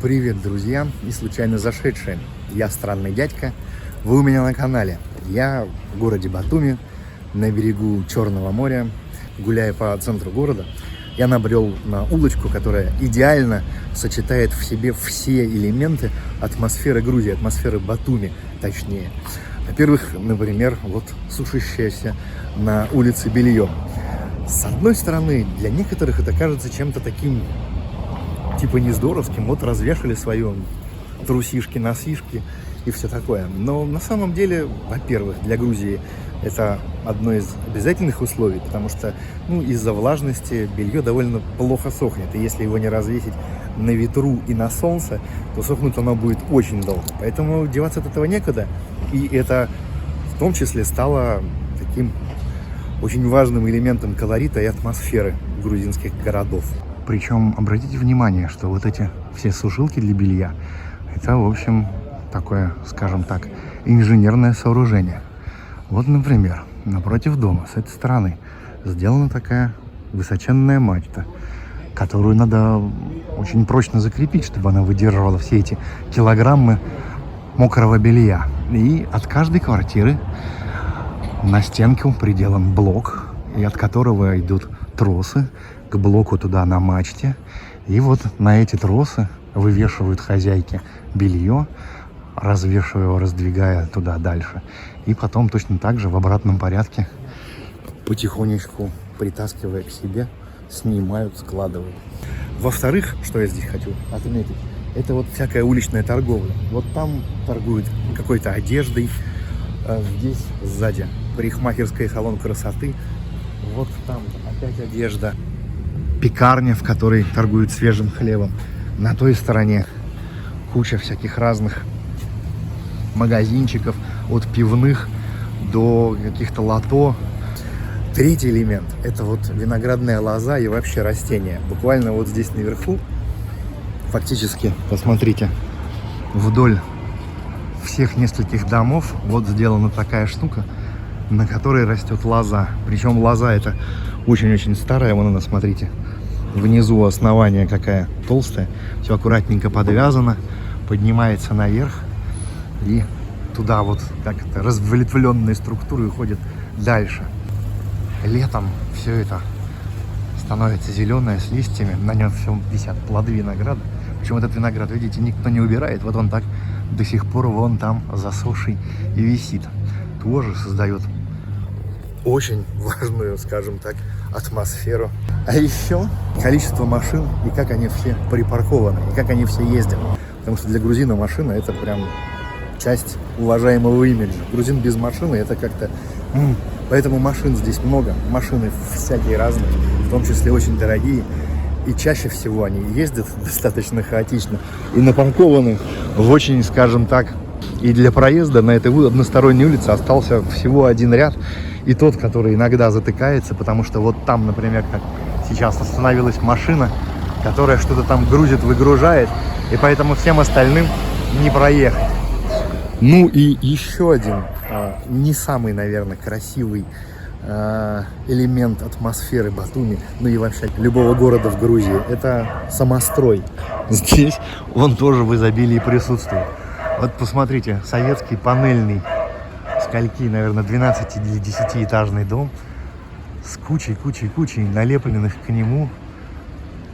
Привет, друзья и случайно зашедшие. Я Странный Дядька, вы у меня на канале. Я в городе Батуми, на берегу Черного моря, гуляя по центру города. Я набрел на улочку, которая идеально сочетает в себе все элементы атмосферы Грузии, атмосферы Батуми, точнее. Во-первых, например, вот сушащееся на улице белье. С одной стороны, для некоторых это кажется чем-то таким типа нездоровским, вот развешали свое трусишки, носишки и все такое. Но на самом деле, во-первых, для Грузии это одно из обязательных условий, потому что из-за влажности белье довольно плохо сохнет. И если его не развесить на ветру и на солнце, то сохнуть оно будет очень долго. Поэтому деваться от этого некуда. И это в том числе стало таким очень важным элементом колорита и атмосферы грузинских городов. Причем обратите внимание, что вот эти все сушилки для белья, это, в общем, такое, скажем так, инженерное сооружение. Вот, например, напротив дома, с этой стороны, сделана такая высоченная мачта, которую надо очень прочно закрепить, чтобы она выдерживала все эти килограммы мокрого белья. И от каждой квартиры на стенку приделан блок, и от которого идут тросы к блоку туда на мачте. И вот на эти тросы вывешивают хозяйки белье, развешивая его, раздвигая туда дальше. И потом точно так же в обратном порядке, потихонечку притаскивая к себе, снимают, складывают. Во-вторых, что я здесь хочу отметить, это вот всякая уличная торговля. Вот там торгуют какой-то одеждой, здесь сзади парикмахерская, салон красоты. Вот там опять одежда. Пекарня, в которой торгуют свежим хлебом. На той стороне куча всяких разных магазинчиков, от пивных до каких-то лото. Третий элемент – это вот виноградная лоза и вообще растения. Буквально вот здесь наверху, фактически, посмотрите, вдоль всех нескольких домов вот сделана такая штука, на которой растет лоза. Причем лоза это очень-очень старая, вон она, смотрите. Внизу основание какая толстая, все аккуратненько подвязано, поднимается наверх и туда вот как-то разветвленные структуры уходят дальше. Летом все это становится зеленое с листьями, на нем все висят плоды винограда. Причем этот виноград, видите, никто не убирает, вот он так до сих пор вон там засохший и висит. Тоже создает очень важную, скажем так, атмосферу. А еще количество машин и как они все припаркованы, и как они все ездят. Потому что для грузина машина это прям часть уважаемого имиджа. Грузин без машины это как-то... Поэтому машин здесь много, машины всякие разные, в том числе очень дорогие. И чаще всего они ездят достаточно хаотично и напаркованы в очень, скажем так, и для проезда на этой односторонней улице остался всего один ряд. И тот, который иногда затыкается, потому что вот там, например, как сейчас остановилась машина, которая что-то там грузит, выгружает, и поэтому всем остальным не проехать. Ну и еще один, не самый, наверное, красивый элемент атмосферы Батуми, ну и вообще любого города в Грузии, это самострой. Здесь он тоже в изобилии присутствует. Вот посмотрите, советский панельный, скольки, наверное, 12 или 10-этажный дом с кучей налепленных к нему,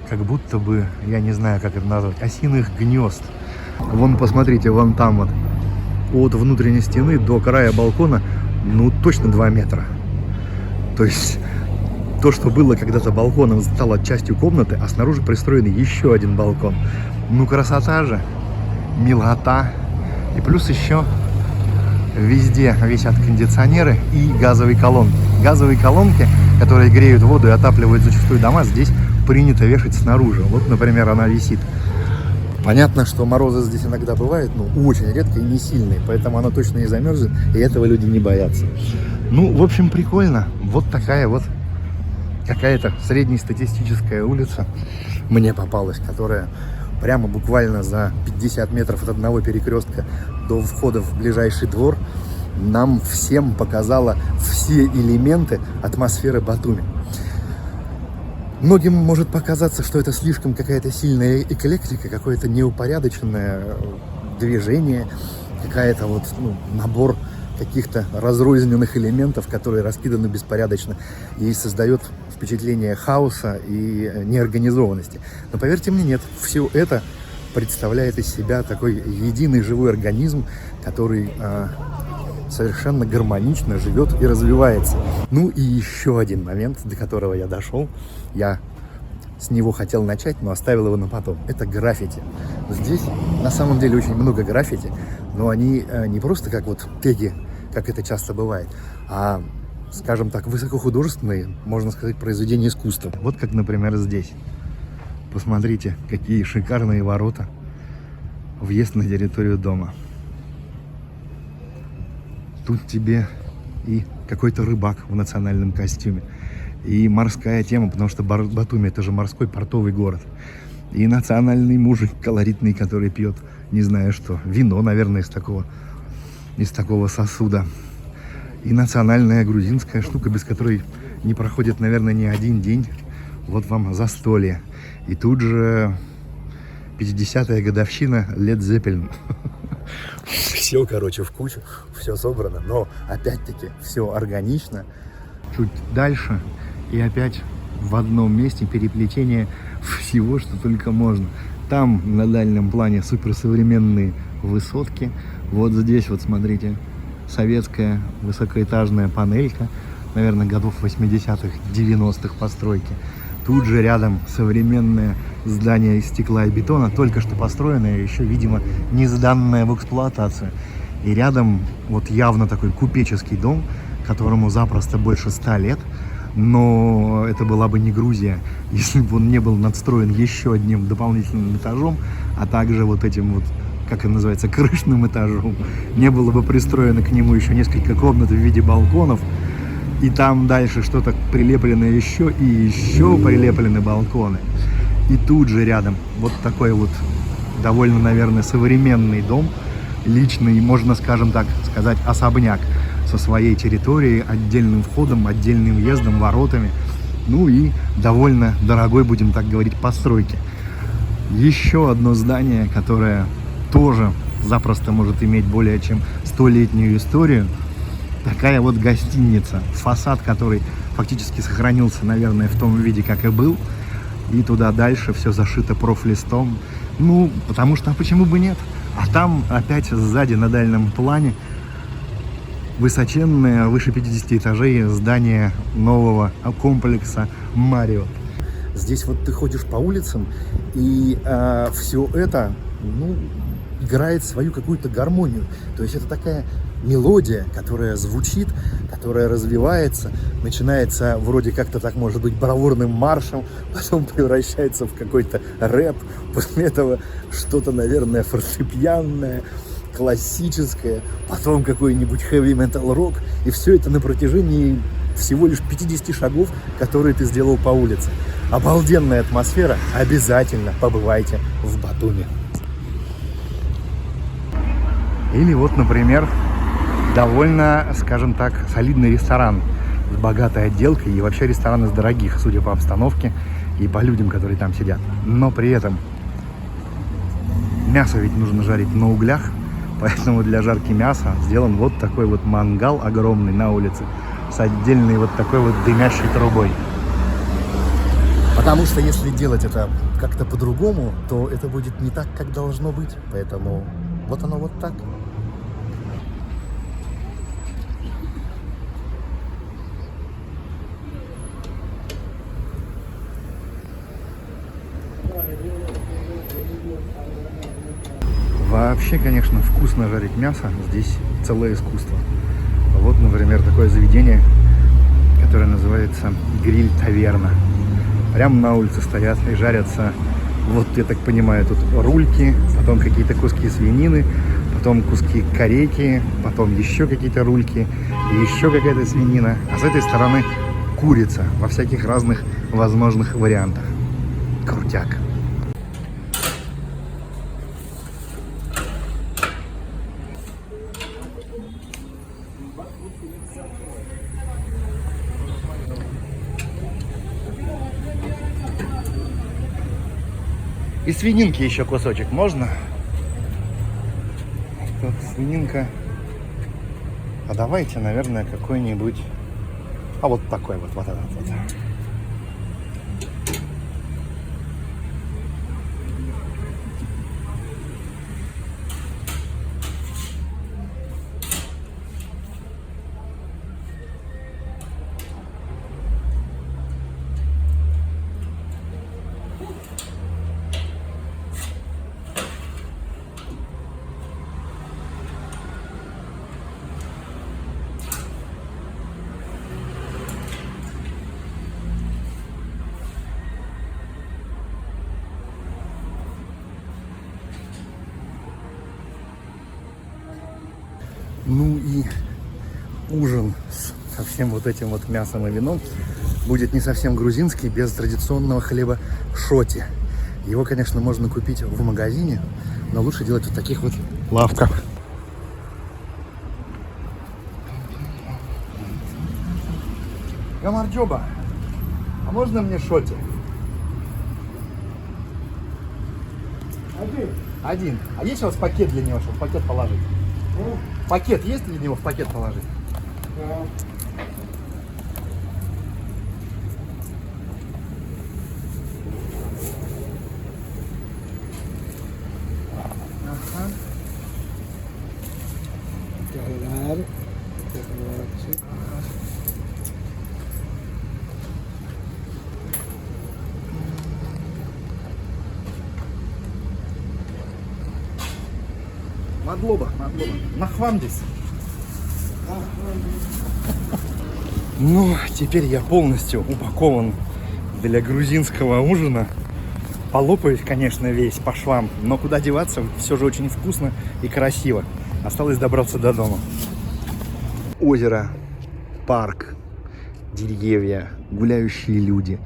как будто бы, я не знаю, как это назвать, осиных гнезд. Вон, посмотрите, вон там вот, от внутренней стены до края балкона, точно 2 метра. То есть, то, что было когда-то балконом, стало частью комнаты, а снаружи пристроен еще один балкон. Красота же, милота. И плюс еще везде висят кондиционеры и газовые колонки. Газовые колонки, которые греют воду и отапливают зачастую дома, здесь принято вешать снаружи. Вот, например, она висит. Понятно, что морозы здесь иногда бывают, но очень редко и не сильные, поэтому она точно не замерзнет, и этого люди не боятся. В общем, прикольно. Вот такая вот какая-то среднестатистическая улица мне попалась, которая прямо буквально за 50 метров от одного перекрестка до входа в ближайший двор нам всем показала все элементы атмосферы Батуми. Многим может показаться, что это слишком какая-то сильная эклектика, какое-то неупорядоченное движение, какая-то вот набор каких-то разрозненных элементов, которые раскиданы беспорядочно и создает впечатление хаоса и неорганизованности. Но поверьте мне, нет, все это представляет из себя такой единый живой организм, который совершенно гармонично живет и развивается. Ну и еще один момент, до которого я дошел, я с него хотел начать, но оставил его на потом. Это граффити. Здесь на самом деле очень много граффити, но они не просто как вот теги, как это часто бывает, а, скажем так, высокохудожественные, можно сказать, произведения искусства. Вот как, например, здесь. Посмотрите, какие шикарные ворота. Въезд на территорию дома. Тут тебе и какой-то рыбак в национальном костюме, и морская тема, потому что Батуми — это же морской портовый город, и национальный мужик колоритный, который пьет, не знаю что, вино, наверное, из такого сосуда, и национальная грузинская штука, без которой не проходит, наверное, ни один день. Вот вам застолье. И тут же 50-я годовщина Led Zeppelin. Все, короче, в кучу, все собрано, но опять-таки все органично. Чуть дальше и опять в одном месте переплетение всего, что только можно. Там на дальнем плане суперсовременные высотки. Вот здесь вот смотрите, советская высокоэтажная панелька, наверное, годов 80-х, 90-х постройки. Тут же рядом современное здание из стекла и бетона, только что построенное, еще, видимо, не сданное в эксплуатацию. И рядом вот явно такой купеческий дом, которому запросто больше 100 лет, но это была бы не Грузия, если бы он не был надстроен еще одним дополнительным этажом, а также вот этим вот, как это называется, крышным этажом. Не было бы пристроено к нему еще несколько комнат в виде балконов, и там дальше что-то прилеплено еще, и еще прилеплены балконы. И тут же рядом вот такой вот довольно, наверное, современный дом, личный, можно, скажем так, сказать, особняк со своей территорией, отдельным входом, отдельным въездом, воротами. Ну и довольно дорогой, будем так говорить, постройки. Еще одно здание, которое тоже запросто может иметь более чем 100-летнюю историю. Такая вот гостиница, фасад которой фактически сохранился, наверное, в том виде, как и был. И туда дальше все зашито профлистом. Ну, потому что, а почему бы нет? А там опять сзади на дальнем плане высоченное, выше 50 этажей здание нового комплекса Marriott. Здесь вот ты ходишь по улицам, и все это, играет свою какую-то гармонию. То есть это такая мелодия, которая звучит, которая развивается, начинается вроде как-то так, может быть, бравурным маршем, потом превращается в какой-то рэп, после этого что-то, наверное, фортепианное, классическое, потом какой-нибудь хэви-метал рок, и все это на протяжении всего лишь 50 шагов, которые ты сделал по улице. Обалденная атмосфера, обязательно побывайте в Батуми. Или вот, например, довольно, скажем так, солидный ресторан с богатой отделкой, и вообще ресторан из дорогих, судя по обстановке и по людям, которые там сидят. Но при этом мясо ведь нужно жарить на углях, поэтому для жарки мяса сделан вот такой вот мангал огромный на улице с отдельной вот такой вот дымящей трубой. Потому что если делать это как-то по-другому, то это будет не так, как должно быть. Поэтому вот оно вот так. Вообще, конечно, вкусно жарить мясо. Здесь целое искусство. Вот, например, такое заведение, которое называется Гриль Таверна. Прямо на улице стоят и жарятся, вот, я так понимаю, тут рульки, потом какие-то куски свинины, потом куски корейки, потом еще какие-то рульки, и еще какая-то свинина. А с этой стороны курица во всяких разных возможных вариантах. Крутяк. И свининки еще кусочек можно? Тут свининка. А давайте, наверное, какой-нибудь... А вот такой вот этот вот. Ну и ужин со всем вот этим вот мясом и вином будет не совсем грузинский, без традиционного хлеба шоти. Его, конечно, можно купить в магазине, но лучше делать в таких вот лавках. Гамарджоба, а можно мне шоти? Один. А есть у вас пакет для него, чтобы в пакет положить? Пакет есть для него в пакет положить? Да. Ага. Мадлоба. Нахвамдис. Ну, теперь я полностью упакован для грузинского ужина. Полопаюсь, конечно, весь по швам, но куда деваться, все же очень вкусно и красиво. Осталось добраться до дома. Озеро, парк, деревья, гуляющие люди.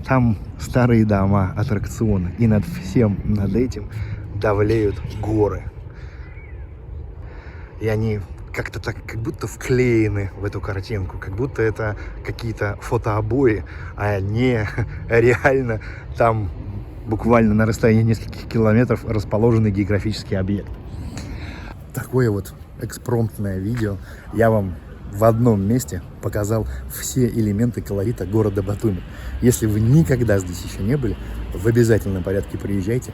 Там старые дома, аттракционы. И над всем над этим давлеют горы. И они как-то так, как будто вклеены в эту картинку, как будто это какие-то фотообои, а не реально там буквально на расстоянии нескольких километров расположенный географический объект. Такое вот экспромтное видео я вам в одном месте показал все элементы колорита города Батуми. Если вы никогда здесь еще не были, в обязательном порядке приезжайте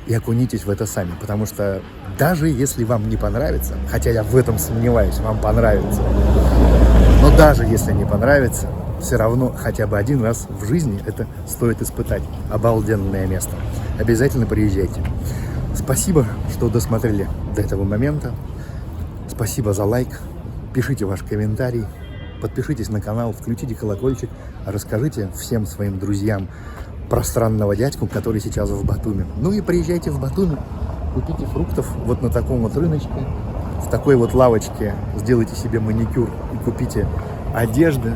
и окунитесь в это сами, потому что даже если вам не понравится, хотя я в этом сомневаюсь, вам понравится, но даже если не понравится, все равно хотя бы один раз в жизни это стоит испытать. Обалденное место. Обязательно приезжайте. Спасибо, что досмотрели до этого момента. Спасибо за лайк. Пишите ваш комментарий. Подпишитесь на канал, включите колокольчик. Расскажите всем своим друзьям про странного дядьку, который сейчас в Батуми. Ну и приезжайте в Батуми. Купите фруктов вот на таком вот рыночке. В такой вот лавочке сделайте себе маникюр и купите одежды.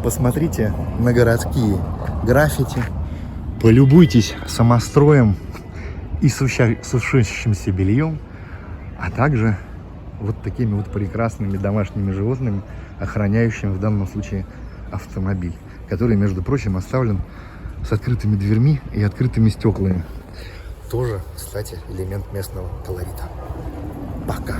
Посмотрите на городские граффити. Полюбуйтесь самостроем и сушащимся бельем, а также вот такими вот прекрасными домашними животными, охраняющими в данном случае автомобиль, который, между прочим, оставлен с открытыми дверьми и открытыми стеклами. Тоже, кстати, элемент местного колорита. Пока.